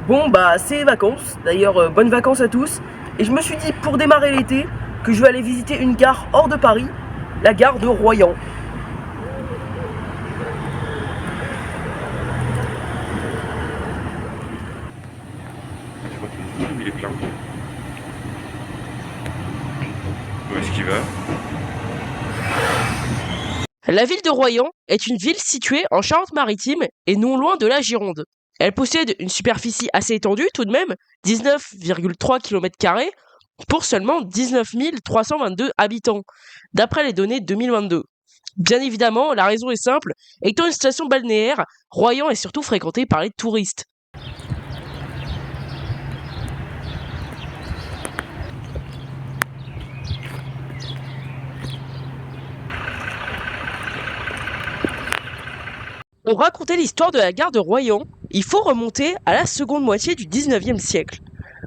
Bon bah c'est les vacances, d'ailleurs bonnes vacances à tous. Et je me suis dit pour démarrer l'été que je vais aller visiter une gare hors de Paris, la gare de Royan. Je crois qu'il est plein. Où est-ce qu'il va? La ville de Royan est une ville située en Charente-Maritime et non loin de la Gironde. Elle possède une superficie assez étendue tout de même, 19,3 km² pour seulement 19 322 habitants, d'après les données de 2022. Bien évidemment, la raison est simple, étant une station balnéaire, Royan est surtout fréquentée par les touristes. Pour raconter l'histoire de la gare de Royan, il faut remonter à la seconde moitié du 19e siècle.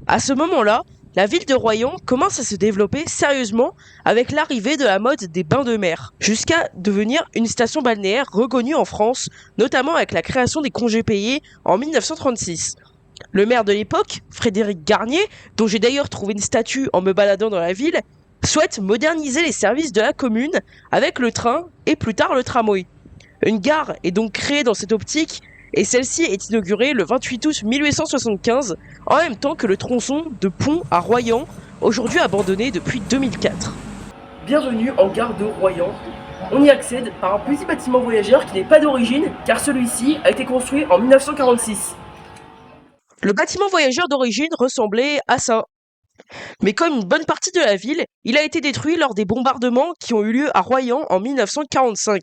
À ce moment-là, la ville de Royan commence à se développer sérieusement avec l'arrivée de la mode des bains de mer, jusqu'à devenir une station balnéaire reconnue en France, notamment avec la création des congés payés en 1936. Le maire de l'époque, Frédéric Garnier, dont j'ai d'ailleurs trouvé une statue en me baladant dans la ville, souhaite moderniser les services de la commune avec le train et plus tard le tramway. Une gare est donc créée dans cette optique et celle-ci est inaugurée le 28 août 1875, en même temps que le tronçon de pont à Royan, aujourd'hui abandonné depuis 2004. Bienvenue en gare de Royan. On y accède par un petit bâtiment voyageur qui n'est pas d'origine car celui-ci a été construit en 1946. Le bâtiment voyageur d'origine ressemblait à ça. Mais comme une bonne partie de la ville, il a été détruit lors des bombardements qui ont eu lieu à Royan en 1945.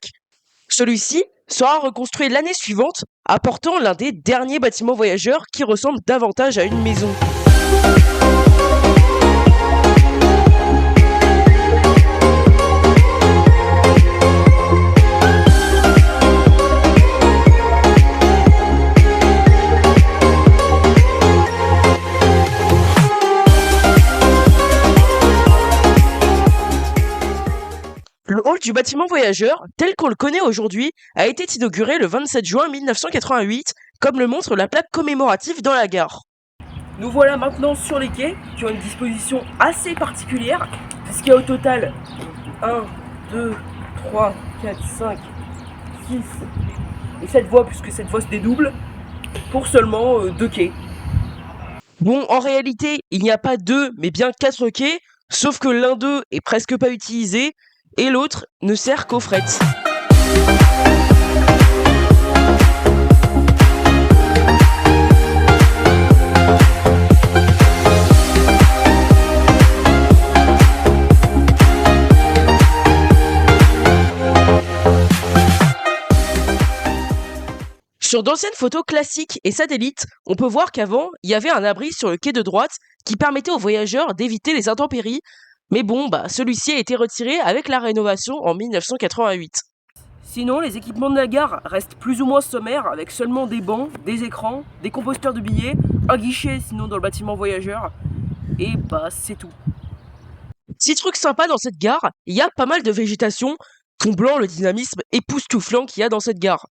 Celui-ci sera reconstruit l'année suivante, apportant l'un des derniers bâtiments voyageurs qui ressemble davantage à une maison. Le hall du bâtiment voyageur, tel qu'on le connaît aujourd'hui, a été inauguré le 27 juin 1988, comme le montre la plaque commémorative dans la gare. Nous voilà maintenant sur les quais qui ont une disposition assez particulière puisqu'il y a au total 1, 2, 3, 4, 5, 6 et 7 voies puisque cette voie se dédouble pour seulement 2 quais. Bon, en réalité, il n'y a pas 2, mais bien 4 quais, sauf que l'un d'eux est presque pas utilisé, et l'autre ne sert qu'au fret. Sur d'anciennes photos classiques et satellites, on peut voir qu'avant, il y avait un abri sur le quai de droite qui permettait aux voyageurs d'éviter les intempéries. Mais bon, celui-ci a été retiré avec la rénovation en 1988. Sinon, les équipements de la gare restent plus ou moins sommaires avec seulement des bancs, des écrans, des composteurs de billets, un guichet sinon dans le bâtiment voyageur et c'est tout. Petit truc sympa dans cette gare, il y a pas mal de végétation, comblant le dynamisme époustouflant qu'il y a dans cette gare.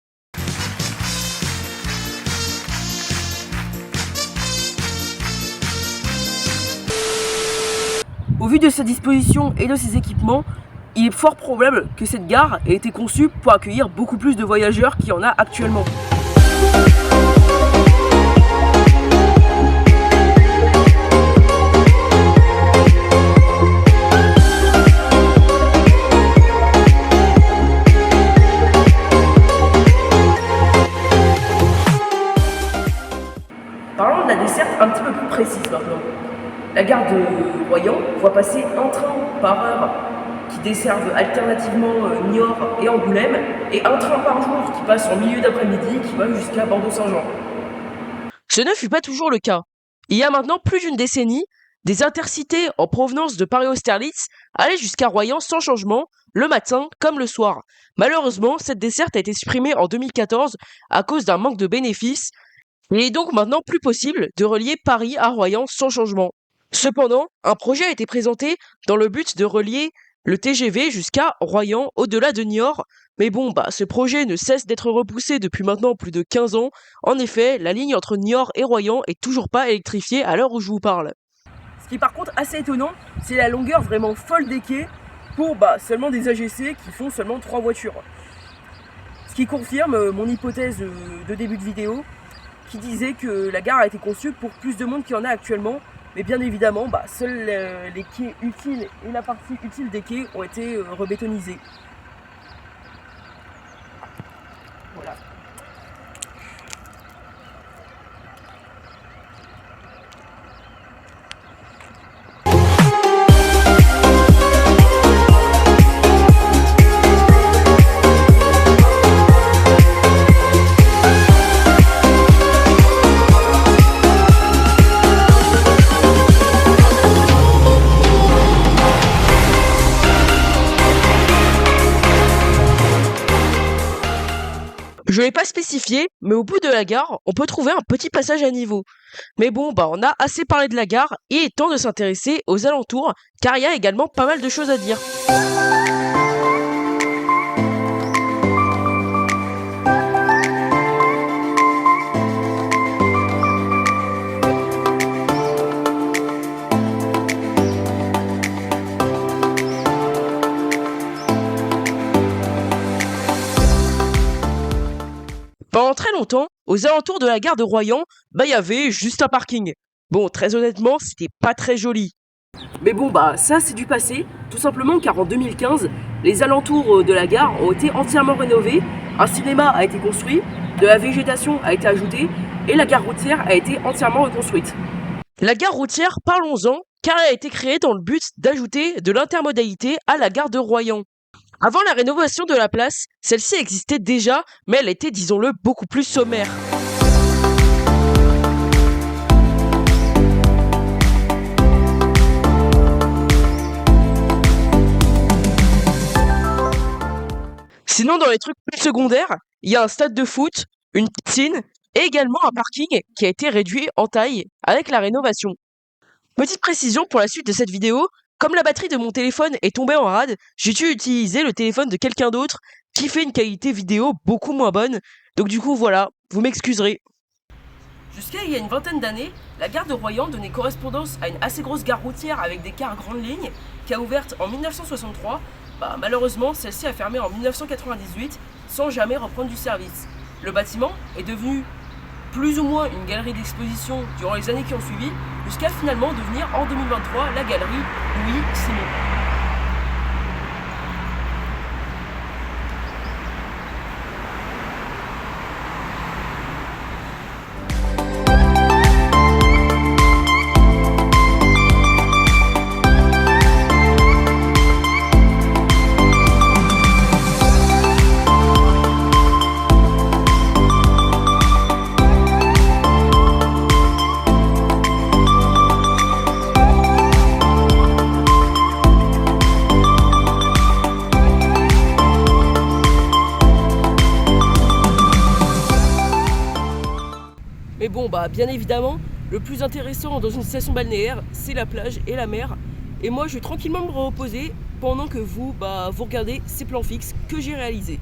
Au vu de sa disposition et de ses équipements, il est fort probable que cette gare ait été conçue pour accueillir beaucoup plus de voyageurs qu'il y en a actuellement. Parlons de la desserte un petit peu plus précise maintenant. La gare de Royan voit passer un train par heure qui desservent alternativement Niort et Angoulême et un train par jour qui passe en milieu d'après-midi qui va jusqu'à Bordeaux-Saint-Jean. Ce ne fut pas toujours le cas. Il y a maintenant plus d'une décennie, des intercités en provenance de Paris-Austerlitz allaient jusqu'à Royan sans changement, le matin comme le soir. Malheureusement, cette desserte a été supprimée en 2014 à cause d'un manque de bénéfices. Il est donc maintenant plus possible de relier Paris à Royan sans changement. Cependant, un projet a été présenté dans le but de relier le TGV jusqu'à Royan, au-delà de Niort. Mais bon, ce projet ne cesse d'être repoussé depuis maintenant plus de 15 ans. En effet, la ligne entre Niort et Royan est toujours pas électrifiée à l'heure où je vous parle. Ce qui est par contre assez étonnant, c'est la longueur vraiment folle des quais pour seulement des AGC qui font seulement 3 voitures. Ce qui confirme mon hypothèse de début de vidéo qui disait que la gare a été conçue pour plus de monde qu'il y en a actuellement. Mais bien évidemment, seuls les quais utiles et la partie utile des quais ont été rebétonisés. Voilà. Je l'ai pas spécifié, mais au bout de la gare, on peut trouver un petit passage à niveau. Mais bon, on a assez parlé de la gare, et il est temps de s'intéresser aux alentours, car il y a également pas mal de choses à dire. Pendant très longtemps, aux alentours de la gare de Royan, il y avait juste un parking. Bon, très honnêtement, c'était pas très joli. Mais bon, ça c'est du passé, tout simplement car en 2015, les alentours de la gare ont été entièrement rénovés, un cinéma a été construit, de la végétation a été ajoutée et la gare routière a été entièrement reconstruite. La gare routière, parlons-en, car elle a été créée dans le but d'ajouter de l'intermodalité à la gare de Royan. Avant la rénovation de la place, celle-ci existait déjà, mais elle était, disons-le, beaucoup plus sommaire. Sinon, dans les trucs plus secondaires, il y a un stade de foot, une piscine et également un parking qui a été réduit en taille avec la rénovation. Petite précision pour la suite de cette vidéo, comme la batterie de mon téléphone est tombée en rade, j'ai dû utiliser le téléphone de quelqu'un d'autre qui fait une qualité vidéo beaucoup moins bonne. Donc du coup voilà, vous m'excuserez. Jusqu'à il y a une vingtaine d'années, la gare de Royan donnait correspondance à une assez grosse gare routière avec des cars grandes lignes qui a ouverte en 1963. Malheureusement, celle-ci a fermé en 1998 sans jamais reprendre du service. Le bâtiment est devenu plus ou moins une galerie d'exposition durant les années qui ont suivi, jusqu'à finalement devenir en 2023 la galerie Louis Simon. Mais bon, bien évidemment, le plus intéressant dans une station balnéaire, c'est la plage et la mer. Et moi, je vais tranquillement me reposer pendant que vous, vous regardez ces plans fixes que j'ai réalisés.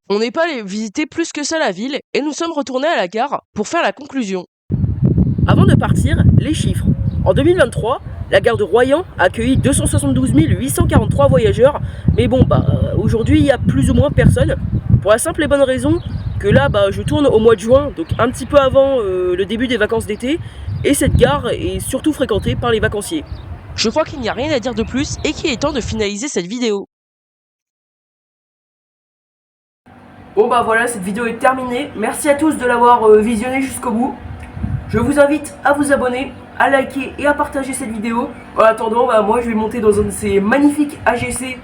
On n'est pas allé visiter plus que ça la ville et nous sommes retournés à la gare pour faire la conclusion. Avant de partir, les chiffres. En 2023, la gare de Royan a accueilli 272 843 voyageurs. Mais bon, aujourd'hui, il y a plus ou moins personne. Pour la simple et bonne raison que là, je tourne au mois de juin, donc un petit peu avant le début des vacances d'été. Et cette gare est surtout fréquentée par les vacanciers. Je crois qu'il n'y a rien à dire de plus et qu'il est temps de finaliser cette vidéo. Bon voilà, cette vidéo est terminée. Merci à tous de l'avoir visionnée jusqu'au bout. Je vous invite à vous abonner, à liker et à partager cette vidéo. En attendant, moi je vais monter dans un de ces magnifiques AGC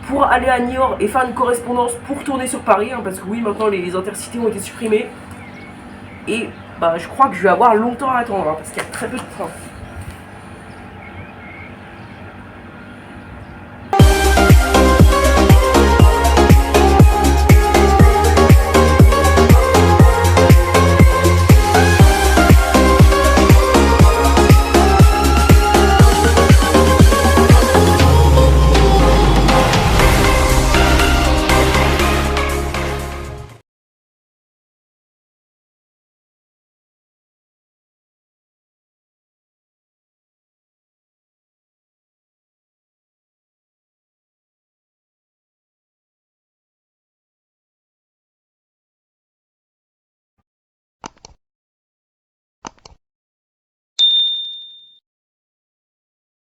pour aller à Niort et faire une correspondance pour tourner sur Paris. Parce que oui, maintenant les intercités ont été supprimés. Et bah, je crois que je vais avoir longtemps à attendre, hein, parce qu'il y a très peu de trains.